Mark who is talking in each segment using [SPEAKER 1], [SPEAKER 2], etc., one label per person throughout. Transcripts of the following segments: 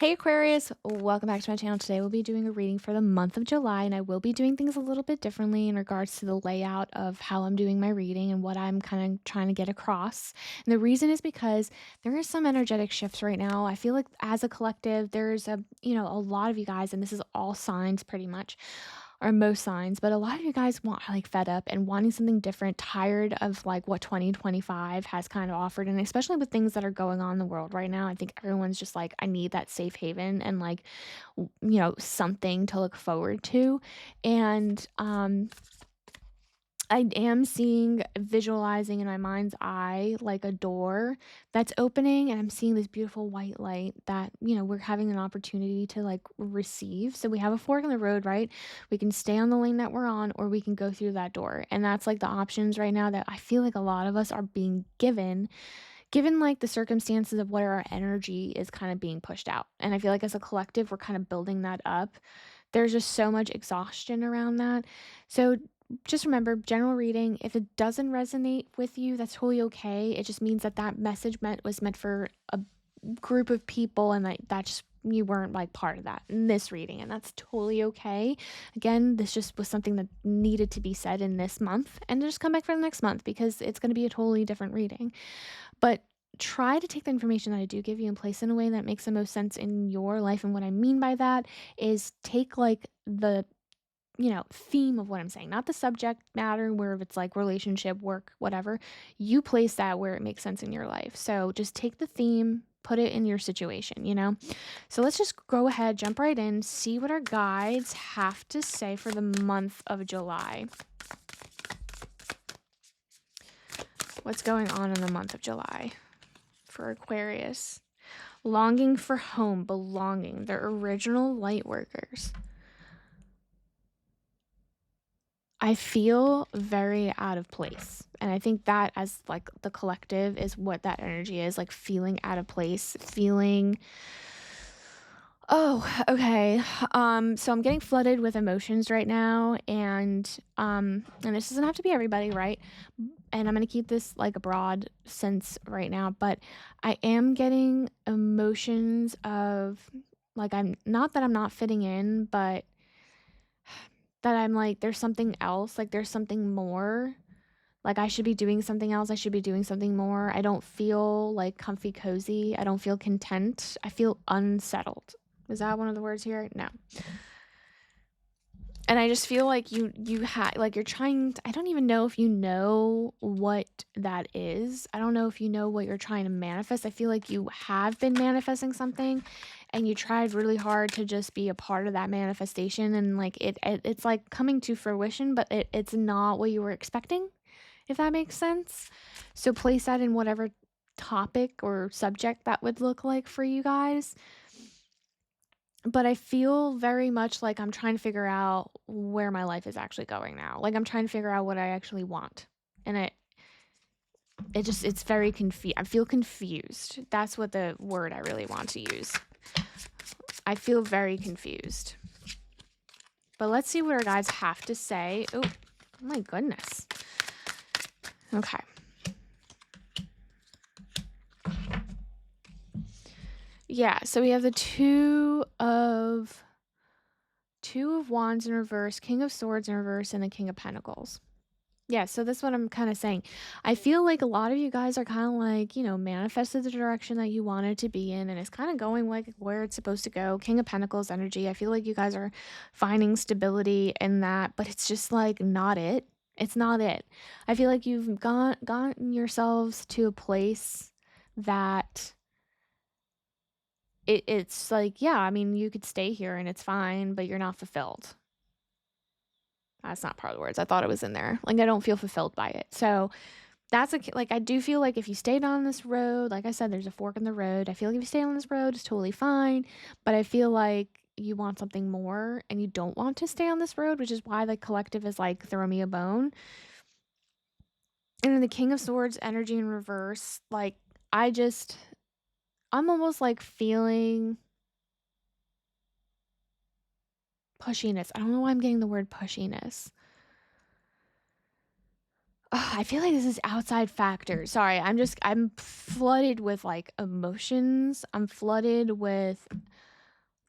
[SPEAKER 1] Hey Aquarius, welcome back to my channel. Today we'll be doing a reading for the month of July, and I will be doing things a little bit differently in regards to the layout of how I'm doing my reading and what I'm kind of trying to get across. And the reason is because there is some energetic shifts right now. I feel like as a collective, there's a lot of you guys, and this is all signs pretty much, or most signs, but a lot of you guys want like fed up and wanting something different, tired of like what 2025 has kind of offered. And especially with things that are going on in the world right now, I think everyone's just like, I need that safe haven and like, something to look forward to. And I am seeing, visualizing in my mind's eye, like a door that's opening, and I'm seeing this beautiful white light that, we're having an opportunity to like receive. So we have a fork in the road, right? We can stay on the lane that we're on, or we can go through that door. And that's like the options right now that I feel like a lot of us are being given like the circumstances of where our energy is kind of being pushed out. And I feel like as a collective, we're kind of building that up. There's just so much exhaustion around that. So just remember, general reading, if it doesn't resonate with you, that's totally okay. It just means that that message was meant for a group of people, and that just you weren't like part of that in this reading, and that's totally okay. Again, this just was something that needed to be said in this month, and just come back for the next month because it's going to be a totally different reading. But try to take the information that I do give you and place in a way that makes the most sense in your life. And what I mean by that is take like the theme of what I'm saying, not the subject matter where if it's like relationship, work, whatever. You place that where it makes sense in your life. So just take the theme, put it in your situation. So let's just go ahead, jump right in, see what our guides have to say for the month of July. What's going on in the month of July for Aquarius? Longing for home, belonging, their original light workers. I feel very out of place. And I think that as like the collective is what that energy is, like feeling out of place, feeling oh, okay. So I'm getting flooded with emotions right now, and this doesn't have to be everybody, right? And I'm gonna keep this like a broad sense right now, but I am getting emotions of like I'm not that I'm not fitting in, but that I'm like, there's something else, like there's something more. Like I should be doing something else. I should be doing something more. I don't feel like comfy cozy. I don't feel content. I feel unsettled. Is that one of the words here? No. And I just feel like you're trying to, I don't even know if you know what that is. I don't know if you know what you're trying to manifest. I feel like you have been manifesting something and you tried really hard to just be a part of that manifestation, and like it's like coming to fruition, but it's not what you were expecting, if that makes sense. So place that in whatever topic or subject that would look like for you guys. But I feel very much like I'm trying to figure out where my life is actually going now. Like I'm trying to figure out what I actually want. And it's very I feel confused. That's what the word I really want to use. I feel very confused. But let's see what our guides have to say. Oh my goodness. Okay. Yeah, so we have the two of Wands in reverse, King of Swords in reverse, and the King of Pentacles. Yeah, so that's what I'm kind of saying. I feel like a lot of you guys are kind of like, manifested the direction that you wanted to be in, and it's kind of going like where it's supposed to go. King of Pentacles energy. I feel like you guys are finding stability in that, but it's just like not it. It's not it. I feel like you've gotten yourselves to a place that it's like, yeah, I mean, you could stay here and it's fine, but you're not fulfilled. That's not part of the words. I thought it was in there. Like, I don't feel fulfilled by it. So that's like, I do feel like if you stayed on this road, like I said, there's a fork in the road. I feel like if you stay on this road, it's totally fine. But I feel like you want something more and you don't want to stay on this road, which is why the collective is like, throw me a bone. And then the King of Swords energy in reverse, like, I'm almost like feeling pushiness. I don't know why I'm getting the word pushiness. Ugh, I feel like this is outside factors. Sorry, I'm flooded with like emotions. I'm flooded with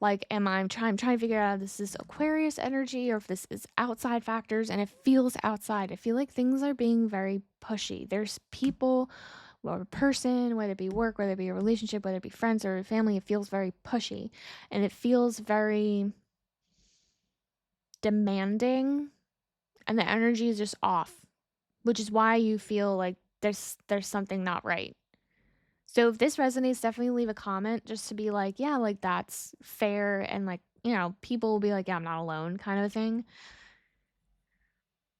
[SPEAKER 1] Like, I'm trying to figure out if this is Aquarius energy or if this is outside factors, and it feels outside. I feel like things are being very pushy. There's people or a person, whether it be work, whether it be a relationship, whether it be friends or family, it feels very pushy and it feels very demanding, and the energy is just off, which is why you feel like there's something not right. So if this resonates, definitely leave a comment just to be like, yeah, like that's fair, and like, people will be like, yeah, I'm not alone kind of a thing.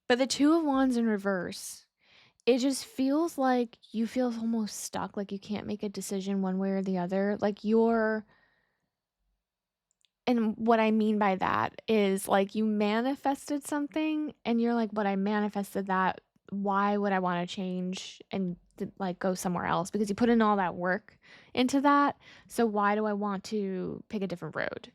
[SPEAKER 1] But the Two of Wands in reverse, it just feels like you feel almost stuck, like you can't make a decision one way or the other. Like and what I mean by that is like you manifested something and you're like, but I manifested that. Why would I want to change and like go somewhere else? Because you put in all that work into that. So why do I want to pick a different road?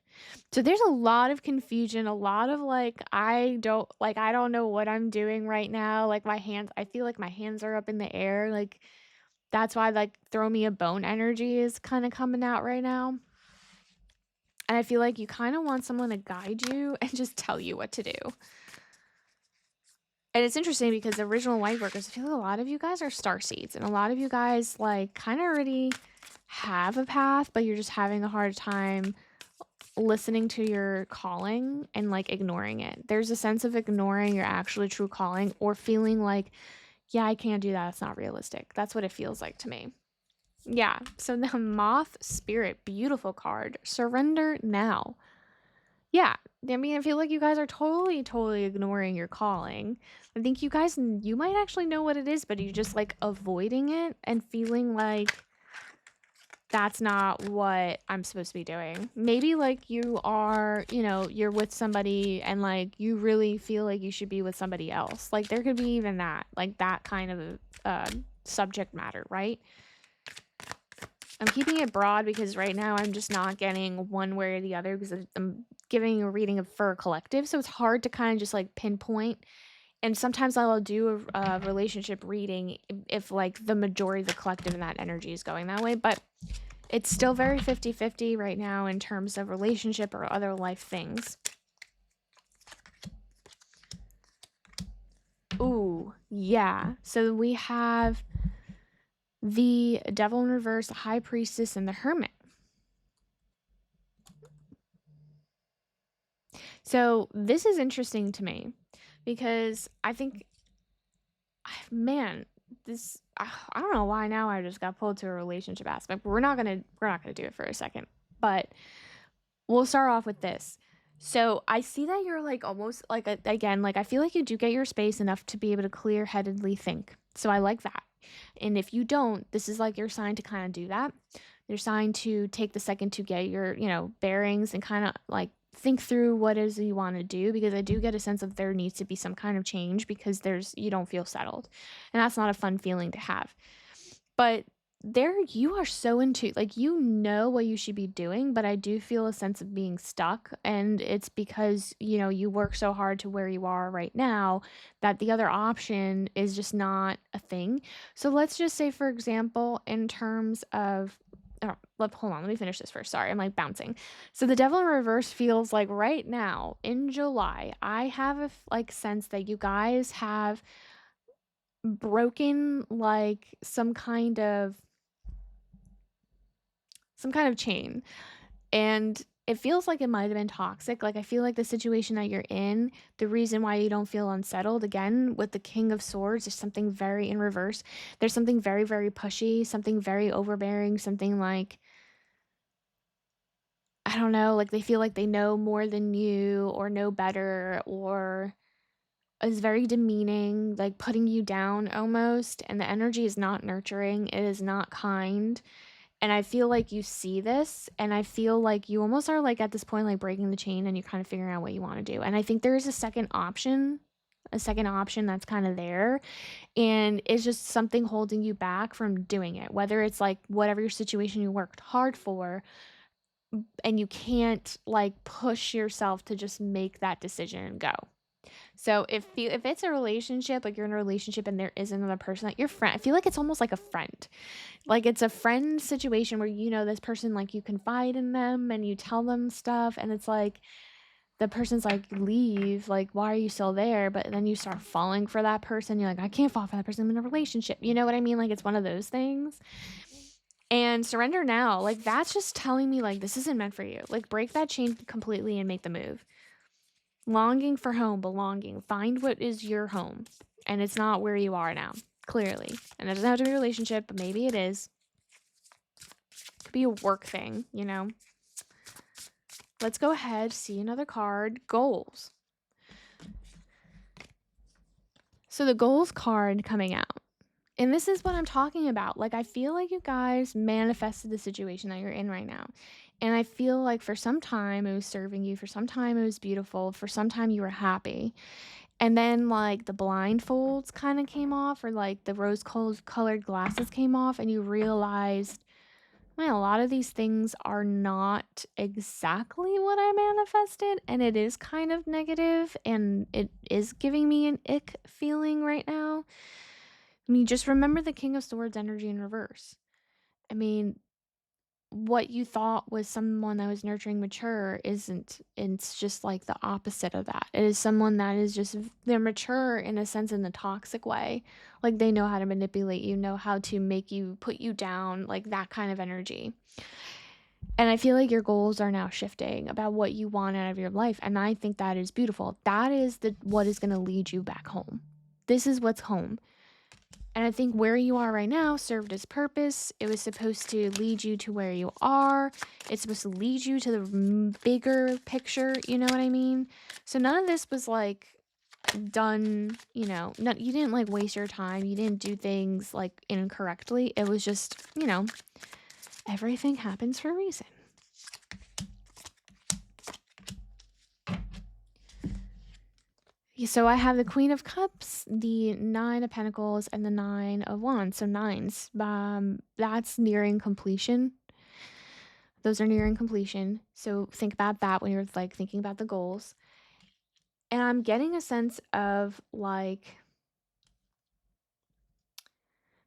[SPEAKER 1] So there's a lot of confusion, a lot of like, I don't know what I'm doing right now. Like I feel like my hands are up in the air. Like that's why like throw me a bone energy is kind of coming out right now. And I feel like you kind of want someone to guide you and just tell you what to do. And it's interesting because the original light workers, I feel like a lot of you guys are star seeds, and a lot of you guys like kind of already have a path, but you're just having a hard time listening to your calling and like ignoring it. There's a sense of ignoring your actually true calling or feeling like, yeah, I can't do that. It's not realistic. That's what it feels like to me. Yeah. So the Moth Spirit, beautiful card. Surrender now. Yeah. I mean, I feel like you guys are totally ignoring your calling. I think you might actually know what it is, but you're just like avoiding it and feeling like that's not what I'm supposed to be doing. Maybe like you are, you're with somebody and like you really feel like you should be with somebody else. Like there could be even that, like that kind of subject matter, right? I'm keeping it broad because right now I'm just not getting one way or the other because I'm giving a reading for a collective. So it's hard to kind of just like pinpoint. And sometimes I'll do a relationship reading if like the majority of the collective in that energy is going that way. But it's still very 50-50 right now in terms of relationship or other life things. Ooh, yeah. So we have the Devil in Reverse, the High Priestess, and the Hermit. So this is interesting to me because I think, man, I don't know why now I just got pulled to a relationship aspect. But we're not gonna do it for a second. But we'll start off with this. So I see that you're like almost like again, like I feel like you do get your space enough to be able to clear-headedly think. So I like that. And if you don't, this is like your sign to kind of do that. Your sign to take the second to get your, bearings and kind of like think through what it is you want to do, because I do get a sense of there needs to be some kind of change because you don't feel settled. And that's not a fun feeling to have. But there you are so into like what you should be doing, but I do feel a sense of being stuck, and it's because you work so hard to where you are right now that the other option is just not a thing. So let's just say, for example, in terms of hold on, let me finish this first. Sorry, I'm like bouncing. So the Devil in Reverse feels like right now in July, I have a like sense that you guys have broken like some kind of chain, and it feels like it might have been toxic. Like I feel like the situation that you're in, the reason why you don't feel unsettled, again with the King of Swords, there's something very in reverse. There's something very very pushy, something very overbearing, something like, I don't know, like they feel like they know more than you or know better, or is very demeaning, like putting you down almost, and the energy is not nurturing, it is not kind. And I feel like you see this, and I feel like you almost are like at this point, like breaking the chain, and you're kind of figuring out what you want to do. And I think there is a second option that's kind of there. And it's just something holding you back from doing it, whether it's like whatever your situation you worked hard for, and you can't like push yourself to just make that decision and go. So if it's a relationship, like you're in a relationship and there is another person that your friend, I feel like it's almost like a friend. Like it's a friend situation where you know this person, like you confide in them and you tell them stuff, and it's like the person's like, leave, like why are you still there? But then you start falling for that person. You're like, I can't fall for that person. I'm in a relationship. You know what I mean? Like it's one of those things. And surrender now, like that's just telling me like this isn't meant for you. Like break that chain completely and make the move. Longing for home, belonging. Find what is your home. And it's not where you are now, clearly. And it doesn't have to be a relationship, but maybe it is. It could be a work thing, you know. Let's go ahead, see another card. Goals. So the goals card coming out. And this is what I'm talking about. Like, I feel like you guys manifested the situation that you're in right now. And I feel like for some time it was serving you, for some time it was beautiful, for some time you were happy. And then, like, the blindfolds kind of came off, or like the rose colored glasses came off, and you realized, well, a lot of these things are not exactly what I manifested. And it is kind of negative, and it is giving me an ick feeling right now. I mean, just remember the King of Swords energy in reverse. I mean, what you thought was someone that was nurturing, mature isn't. It's just like the opposite of that. It is someone that is just, they're mature in a sense, in the toxic way. Like they know how to manipulate you, know how to make you, put you down, like that kind of energy. And I feel like your goals are now shifting about what you want out of your life. And I think that is beautiful. That is what is going to lead you back home. This is what's home. And I think where you are right now served its purpose. It was supposed to lead you to where you are. It's supposed to lead you to the bigger picture. You know what I mean? So none of this was like done, you know, you didn't like waste your time. You didn't do things like incorrectly. It was just, you know, everything happens for a reason. So I have the Queen of Cups, the Nine of Pentacles, and the Nine of Wands. So nines. That's nearing completion. Those are nearing completion. So think about that when you're like thinking about the goals. And I'm getting a sense of like,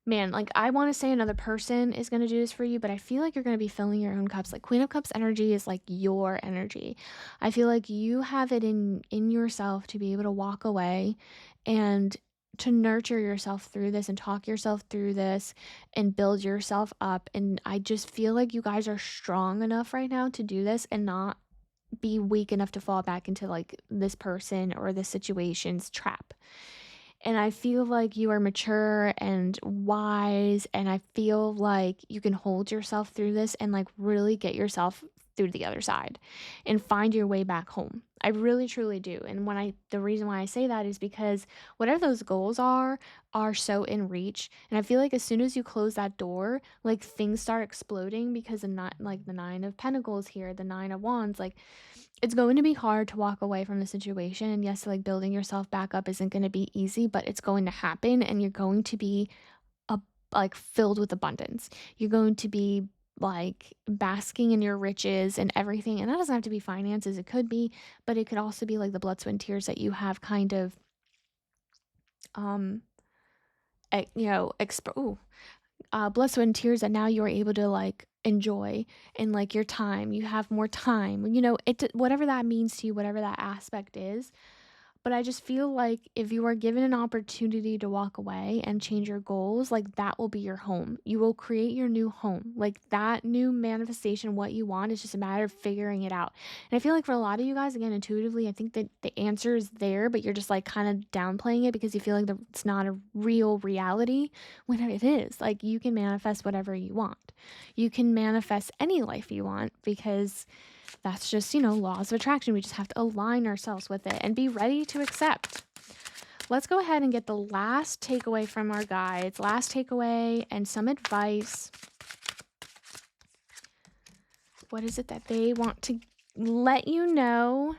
[SPEAKER 1] man, like I want to say another person is going to do this for you, but I feel like you're going to be filling your own cups. Like Queen of Cups energy is like your energy. I feel like you have it in yourself to be able to walk away and to nurture yourself through this and talk yourself through this and build yourself up. And I just feel like you guys are strong enough right now to do this and not be weak enough to fall back into like this person or this situation's trap. And I feel like you are mature and wise, and I feel like you can hold yourself through this and like really get yourself through the other side and find your way back home. I really truly do. And the reason why I say that is because whatever those goals are so in reach. And I feel like as soon as you close that door, like things start exploding, because the Nine of Pentacles here, the Nine of Wands, like it's going to be hard to walk away from the situation. And yes, like building yourself back up isn't going to be easy, but it's going to happen, and you're going to be like filled with abundance. You're going to be like basking in your riches and everything. And that doesn't have to be finances. It could be, but it could also be like the blood, sweat, and tears that you have kind of blood, sweat, and tears that now you're able to like enjoy in like your time. You have more time, whatever that means to you, whatever that aspect is. But I just feel like if you are given an opportunity to walk away and change your goals, like that will be your home. You will create your new home. Like that new manifestation, what you want, is just a matter of figuring it out. And I feel like for a lot of you guys, again, intuitively, I think that the answer is there, but you're just like kind of downplaying it because you feel like it's not a real reality, when it is. Like you can manifest whatever you want. You can manifest any life you want, because that's just, laws of attraction. We just have to align ourselves with it and be ready to accept. Let's go ahead and get the last takeaway from our guides. Last takeaway and some advice. What is it that they want to let you know,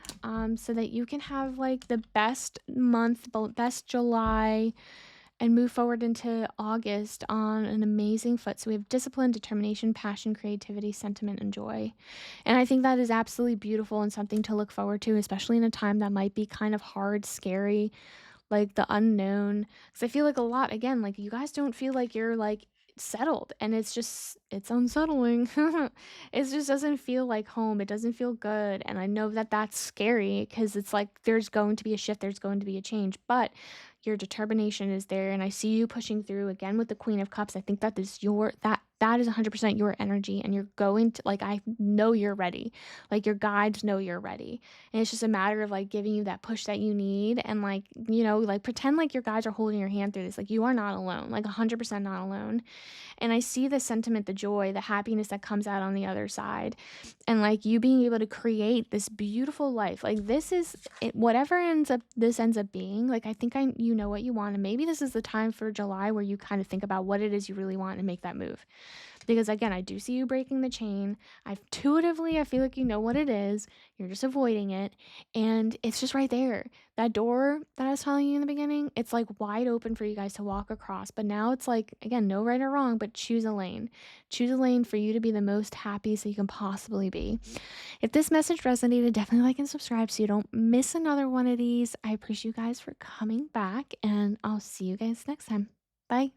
[SPEAKER 1] so that you can have like the best month, best July and move forward into August on an amazing foot. So we have discipline, determination, passion, creativity, sentiment, and joy. And I think that is absolutely beautiful and something to look forward to, especially in a time that might be kind of hard, scary, like the unknown. Because I feel like a lot, again, like you guys don't feel like you're like settled, and it's unsettling. It just doesn't feel like home. It doesn't feel good. And I know that that's scary because it's like there's going to be a shift, there's going to be a change, but your determination is there. And I see you pushing through again with the Queen of Cups. I think that is that is 100% your energy, and you're going to like, I know you're ready. Like your guides know you're ready, and it's just a matter of like giving you that push that you need, and like, like pretend like your guides are holding your hand through this. Like you are not alone, like 100% not alone. And I see the sentiment, the joy, the happiness that comes out on the other side. And like you being able to create this beautiful life. Like this is it, whatever ends up being. Like I think you know what you want, and maybe this is the time for July where you kind of think about what it is you really want and make that move. Because again, I do see you breaking the chain. I feel like you know what it is. You're just avoiding it. And it's just right there. That door that I was telling you in the beginning, it's like wide open for you guys to walk across. But now it's like, again, no right or wrong, but choose a lane. Choose a lane for you to be the most happy so you can possibly be. If this message resonated, definitely like and subscribe so you don't miss another one of these. I appreciate you guys for coming back, and I'll see you guys next time. Bye.